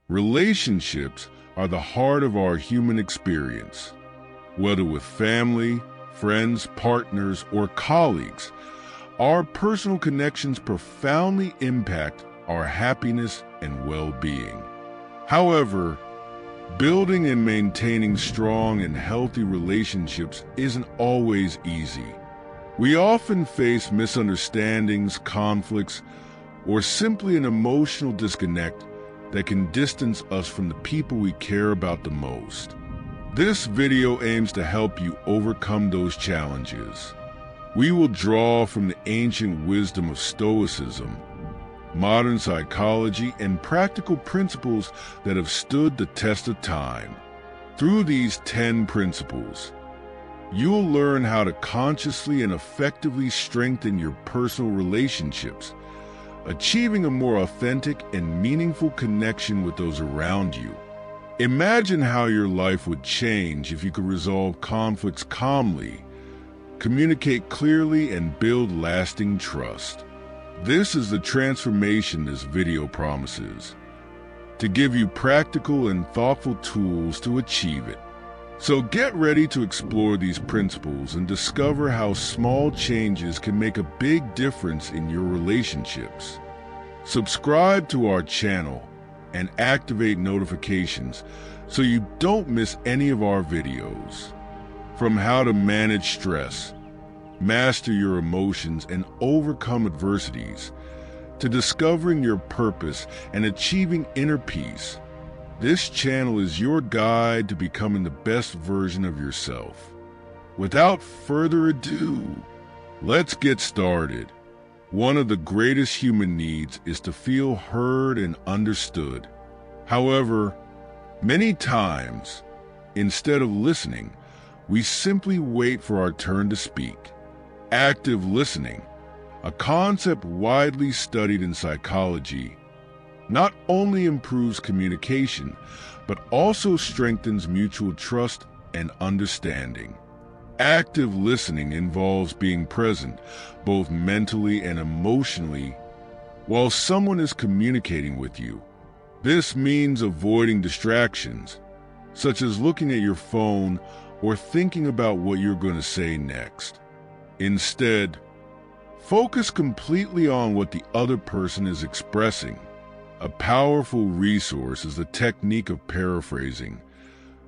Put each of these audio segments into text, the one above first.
Relationships are the heart of our human experience. Whether with family, friends, partners, or colleagues, our personal connections profoundly impact our happiness and well-being. However, building and maintaining strong and healthy relationships isn't always easy. We often face misunderstandings, conflicts, or simply an emotional disconnect that can distance us from the people we care about the most. This video aims to help you overcome those challenges. We will draw from the ancient wisdom of Stoicism, modern psychology, and practical principles that have stood the test of time. Through these 10 principles, you'll learn how to consciously and effectively strengthen your personal relationships, achieving a more authentic and meaningful connection with those around you. Imagine how your life would change if you could resolve conflicts calmly, communicate clearly, and build lasting trust. This is the transformation this video promises, to give you practical and thoughtful tools to achieve it. So get ready to explore these principles and discover how small changes can make a big difference in your relationships. Subscribe to our channel and activate notifications so you don't miss any of our videos. From how to manage stress, master your emotions, and overcome adversities, to discovering your purpose and achieving inner peace, this channel is your guide to becoming the best version of yourself. Without further ado, let's get started. One of the greatest human needs is to feel heard and understood. However, many times, instead of listening, we simply wait for our turn to speak. Active listening, a concept widely studied in psychology, not only improves communication, but also strengthens mutual trust and understanding. Active listening involves being present, both mentally and emotionally, while someone is communicating with you. This means avoiding distractions, such as looking at your phone or thinking about what you're going to say next. Instead, focus completely on what the other person is expressing. A powerful resource is the technique of paraphrasing,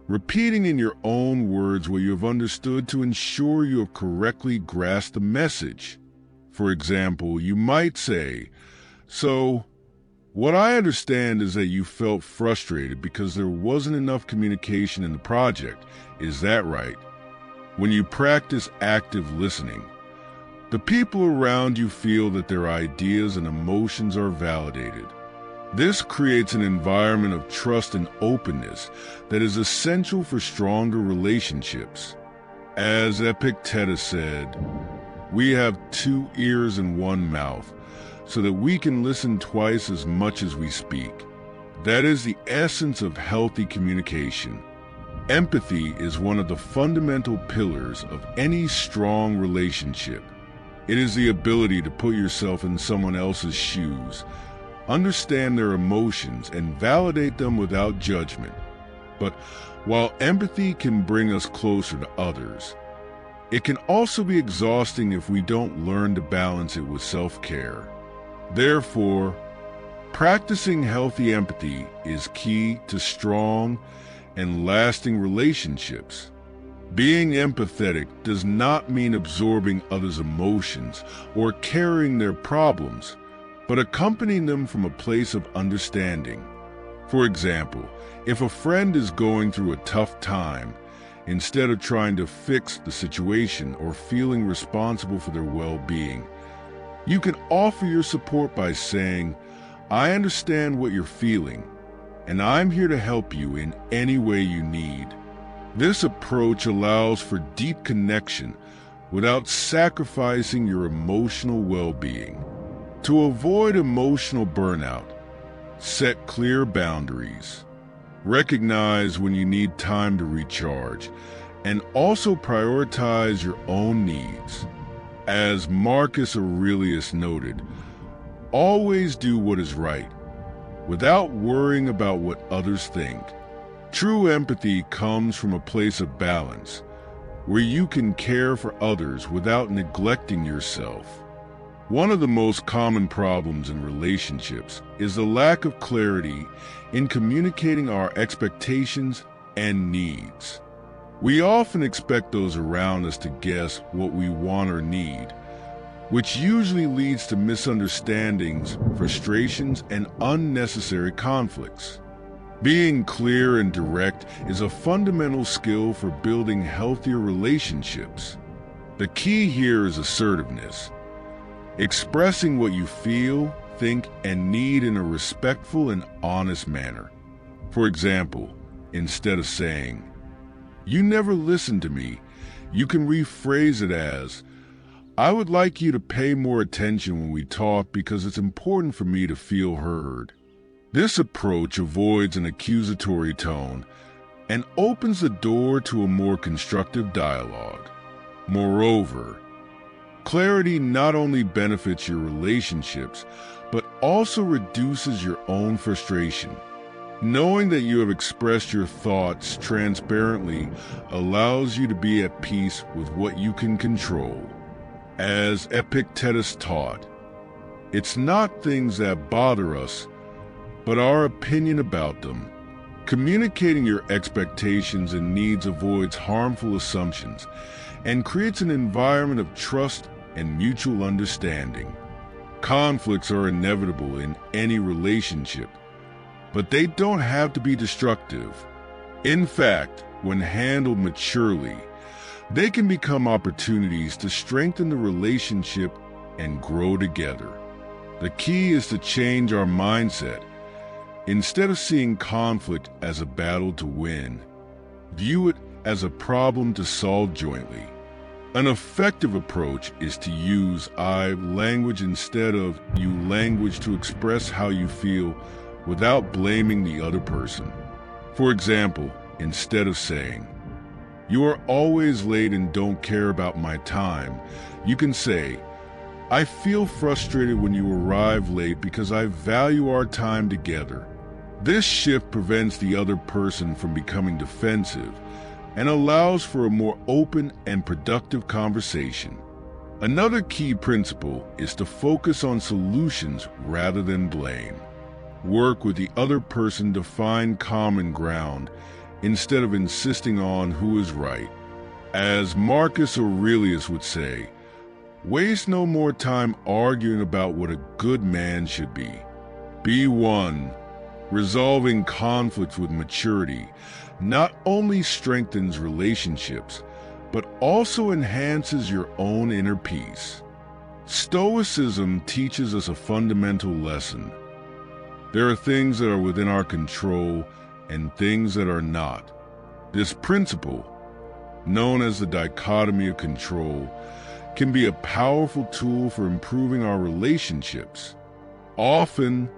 repeating in your own words what you have understood to ensure you have correctly grasped the message. For example, you might say, "So, what I understand is that you felt frustrated because there wasn't enough communication in the project. Is that right?" When you practice active listening, the people around you feel that their ideas and emotions are validated. This creates an environment of trust and openness that is essential for stronger relationships. As Epictetus said, "We have 2 ears and 1 mouth, so that we can listen twice as much as we speak." That is the essence of healthy communication. Empathy is one of the fundamental pillars of any strong relationship. It is the ability to put yourself in someone else's shoes, understand their emotions, and validate them without judgment. But while empathy can bring us closer to others, it can also be exhausting if we don't learn to balance it with self-care. Therefore, practicing healthy empathy is key to strong and lasting relationships. Being empathetic does not mean absorbing others' emotions or carrying their problems, but accompanying them from a place of understanding. For example, if a friend is going through a tough time, instead of trying to fix the situation or feeling responsible for their well-being, you can offer your support by saying, "I understand what you're feeling, and I'm here to help you in any way you need." This approach allows for deep connection without sacrificing your emotional well-being. To avoid emotional burnout, set clear boundaries. Recognize when you need time to recharge, and also prioritize your own needs. As Marcus Aurelius noted, always do what is right, without worrying about what others think. True empathy comes from a place of balance, where you can care for others without neglecting yourself. One of the most common problems in relationships is the lack of clarity in communicating our expectations and needs. We often expect those around us to guess what we want or need, which usually leads to misunderstandings, frustrations, and unnecessary conflicts. Being clear and direct is a fundamental skill for building healthier relationships. The key here is assertiveness, expressing what you feel, think, and need in a respectful and honest manner. For example, instead of saying, "You never listen to me," you can rephrase it as, "I would like you to pay more attention when we talk because it's important for me to feel heard." This approach avoids an accusatory tone and opens the door to a more constructive dialogue. Moreover, clarity not only benefits your relationships, but also reduces your own frustration. Knowing that you have expressed your thoughts transparently allows you to be at peace with what you can control. As Epictetus taught, it's not things that bother us, but our opinion about them. Communicating your expectations and needs avoids harmful assumptions and creates an environment of trust and mutual understanding. Conflicts are inevitable in any relationship, but they don't have to be destructive. In fact, when handled maturely, they can become opportunities to strengthen the relationship and grow together. The key is to change our mindset. Instead of seeing conflict as a battle to win, view it as a problem to solve jointly. An effective approach is to use I language instead of you language to express how you feel without blaming the other person. For example, instead of saying, "You are always late and don't care about my time," you can say, "I feel frustrated when you arrive late because I value our time together." This shift prevents the other person from becoming defensive and allows for a more open and productive conversation. Another key principle is to focus on solutions rather than blame. Work with the other person to find common ground instead of insisting on who is right. As Marcus Aurelius would say, waste no more time arguing about what a good man should be. Be one. Resolving conflicts with maturity not only strengthens relationships, but also enhances your own inner peace. Stoicism teaches us a fundamental lesson. There are things that are within our control and things that are not. This principle, known as the dichotomy of control, can be a powerful tool for improving our relationships. Often,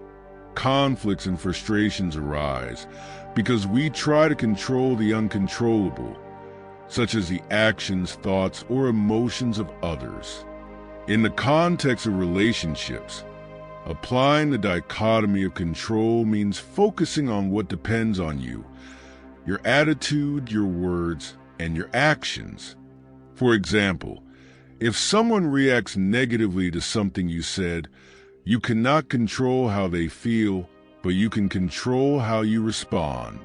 conflicts and frustrations arise because we try to control the uncontrollable, such as the actions, thoughts, or emotions of others. In the context of relationships, applying the dichotomy of control means focusing on what depends on you, your attitude, your words, and your actions. For example, if someone reacts negatively to something you said, you cannot control how they feel, but you can control how you respond.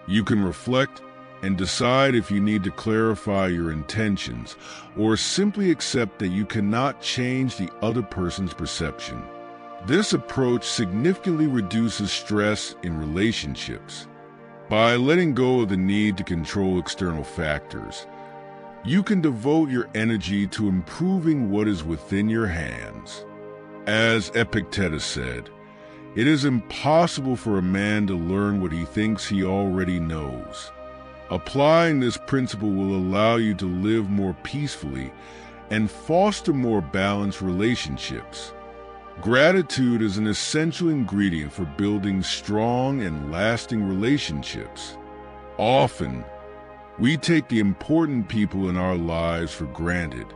You can reflect and decide if you need to clarify your intentions, or simply accept that you cannot change the other person's perception. This approach significantly reduces stress in relationships. By letting go of the need to control external factors, you can devote your energy to improving what is within your hands. As Epictetus said, it is impossible for a man to learn what he thinks he already knows. Applying this principle will allow you to live more peacefully and foster more balanced relationships. Gratitude is an essential ingredient for building strong and lasting relationships. Often, we take the important people in our lives for granted,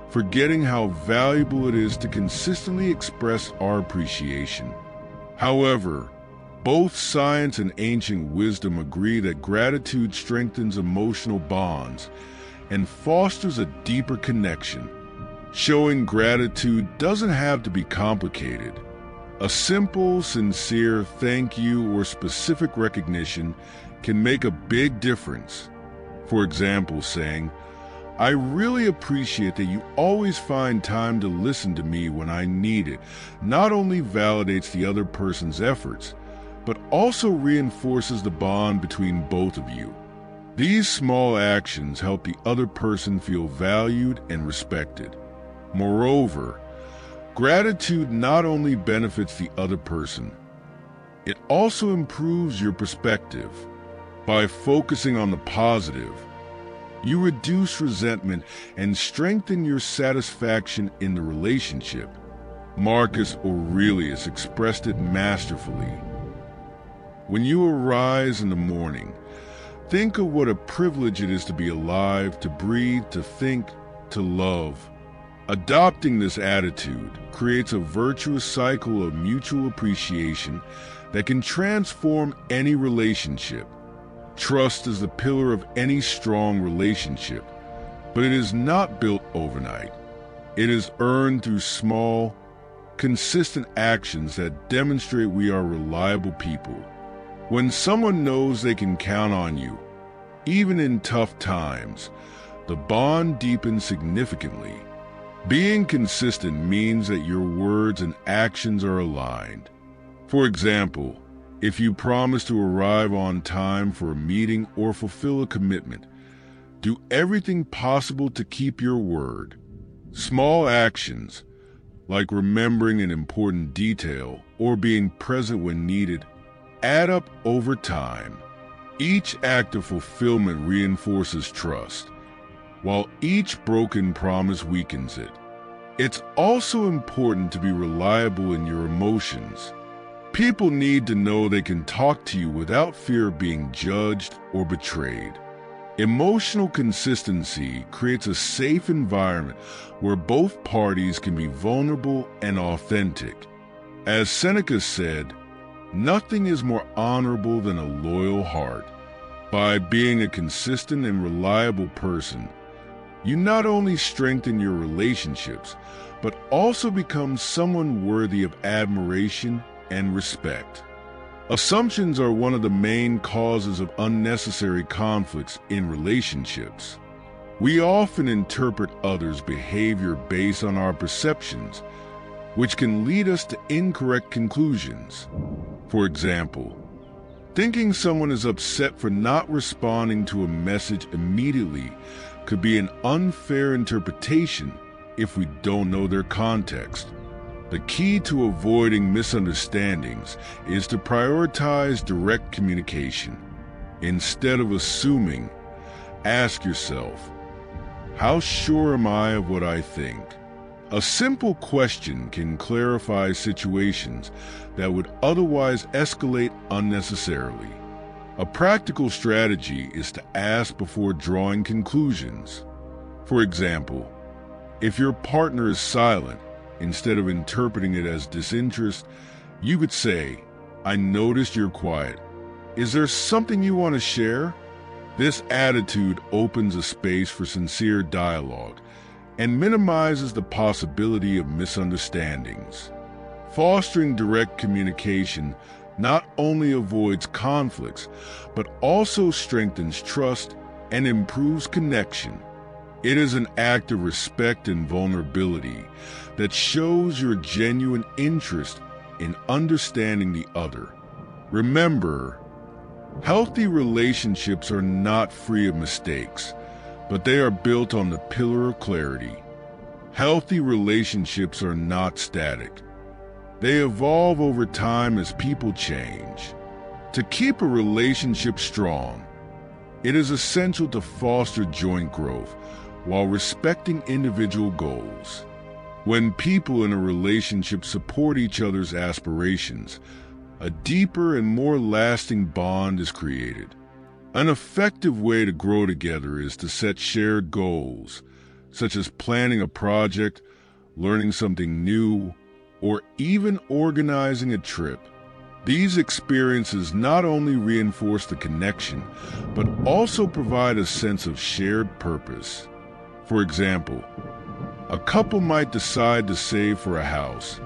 forgetting how valuable it is to consistently express our appreciation. However, Both science and ancient wisdom agree that gratitude strengthens emotional bonds and fosters a deeper connection. Showing gratitude doesn't have to be complicated. A simple, sincere thank you or specific recognition can make a big difference. For example, saying, "I really appreciate that you always find time to listen to me when I need it," not only validates the other person's efforts, but also reinforces the bond between both of you. These small actions help the other person feel valued and respected. Moreover, gratitude not only benefits the other person, it also improves your perspective. By focusing on the positive, you reduce resentment and strengthen your satisfaction in the relationship. Marcus Aurelius expressed it masterfully. When you arise in the morning, think of what a privilege it is to be alive, to breathe, to think, to love. Adopting this attitude creates a virtuous cycle of mutual appreciation that can transform any relationship. Trust is the pillar of any strong relationship, but it is not built overnight. It is earned through small, consistent actions that demonstrate we are reliable people. When someone knows they can count on you, even in tough times, the bond deepens significantly. Being consistent means that your words and actions are aligned. For example, if you promise to arrive on time for a meeting or fulfill a commitment, do everything possible to keep your word. Small actions, like remembering an important detail or being present when needed, add up over time. Each act of fulfillment reinforces trust, while each broken promise weakens it. It's also important to be reliable in your emotions. People need to know they can talk to you without fear of being judged or betrayed. Emotional consistency creates a safe environment where both parties can be vulnerable and authentic. As Seneca said, "Nothing is more honorable than a loyal heart." By being a consistent and reliable person, you not only strengthen your relationships, but also become someone worthy of admiration and respect. Assumptions are one of the main causes of unnecessary conflicts in relationships. We often interpret others' behavior based on our perceptions, which can lead us to incorrect conclusions. For example, thinking someone is upset for not responding to a message immediately could be an unfair interpretation if we don't know their context. The key to avoiding misunderstandings is to prioritize direct communication. Instead of assuming, ask yourself, how sure am I of what I think? A simple question can clarify situations that would otherwise escalate unnecessarily. A practical strategy is to ask before drawing conclusions. For example, if your partner is silent, instead of interpreting it as disinterest, you could say, "I noticed you're quiet. Is there something you want to share?" This attitude opens a space for sincere dialogue and minimizes the possibility of misunderstandings. Fostering direct communication not only avoids conflicts, but also strengthens trust and improves connection. It is an act of respect and vulnerability that shows your genuine interest in understanding the other. Remember, healthy relationships are not free of mistakes, but they are built on the pillar of clarity. Healthy relationships are not static. They evolve over time as people change. To keep a relationship strong, it is essential to foster joint growth while respecting individual goals. When people in a relationship support each other's aspirations, a deeper and more lasting bond is created. An effective way to grow together is to set shared goals, such as planning a project, learning something new, or even organizing a trip. These experiences not only reinforce the connection, but also provide a sense of shared purpose. For example, a couple might decide to save for a house,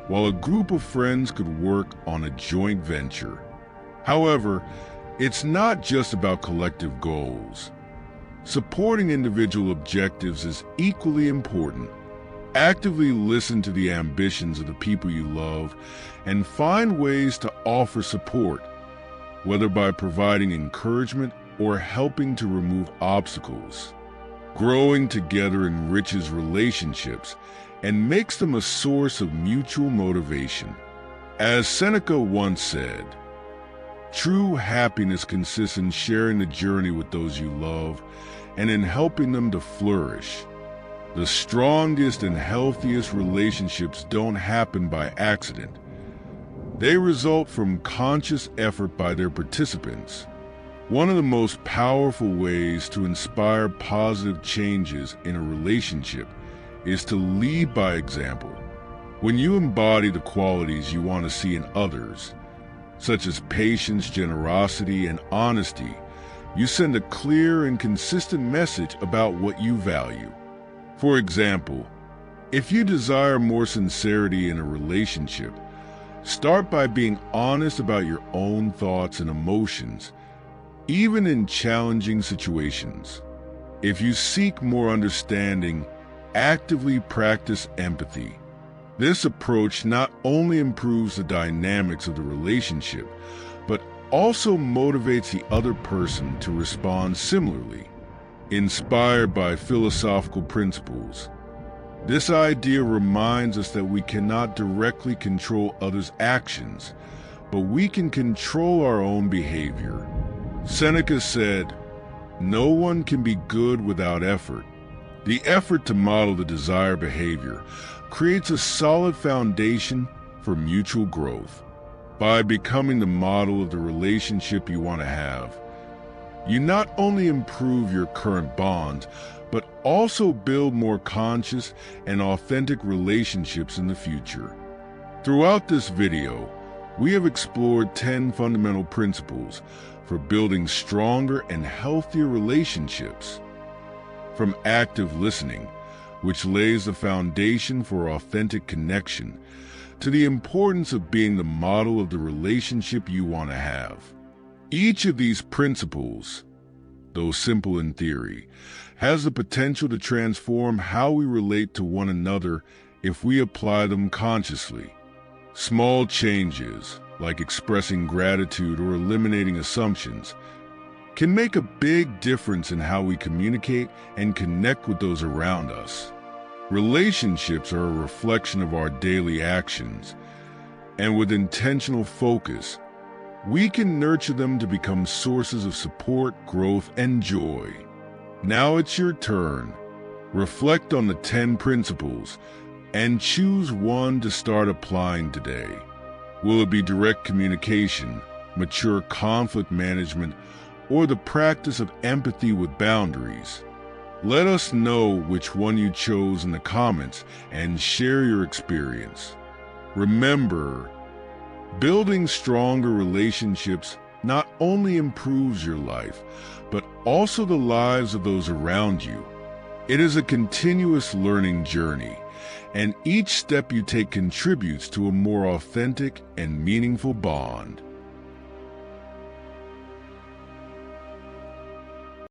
while a group of friends could work on a joint venture. However, it's not just about collective goals. Supporting individual objectives is equally important. Actively listen to the ambitions of the people you love and find ways to offer support, whether by providing encouragement or helping to remove obstacles. Growing together enriches relationships and makes them a source of mutual motivation. As Seneca once said, "True happiness consists in sharing the journey with those you love and in helping them to flourish." The strongest and healthiest relationships don't happen by accident. They result from conscious effort by their participants. One of the most powerful ways to inspire positive changes in a relationship is to lead by example. When you embody the qualities you want to see in others, such as patience, generosity, and honesty, you send a clear and consistent message about what you value. For example, if you desire more sincerity in a relationship, start by being honest about your own thoughts and emotions, even in challenging situations. If you seek more understanding, actively practice empathy. This approach not only improves the dynamics of the relationship, but also motivates the other person to respond similarly. Inspired by philosophical principles, this idea reminds us that we cannot directly control others' actions, but we can control our own behavior. Seneca said, "No one can be good without effort." The effort to model the desired behavior creates a solid foundation for mutual growth. By becoming the model of the relationship you want to have, you not only improve your current bond, but also build more conscious and authentic relationships in the future. Throughout this video, we have explored 10 fundamental principles for building stronger and healthier relationships. From active listening, which lays the foundation for authentic connection, to the importance of being the model of the relationship you want to have. Each of these principles, though simple in theory, has the potential to transform how we relate to one another if we apply them consciously. Small changes, like expressing gratitude or eliminating assumptions, can make a big difference in how we communicate and connect with those around us. Relationships are a reflection of our daily actions, and with intentional focus, we can nurture them to become sources of support, growth, and joy. Now it's your turn. Reflect on the 10 principles and choose one to start applying today. Will it be direct communication, mature conflict management, or the practice of empathy with boundaries? Let us know which one you chose in the comments and share your experience. Remember, building stronger relationships not only improves your life, but also the lives of those around you. It is a continuous learning journey, and each step you take contributes to a more authentic and meaningful bond.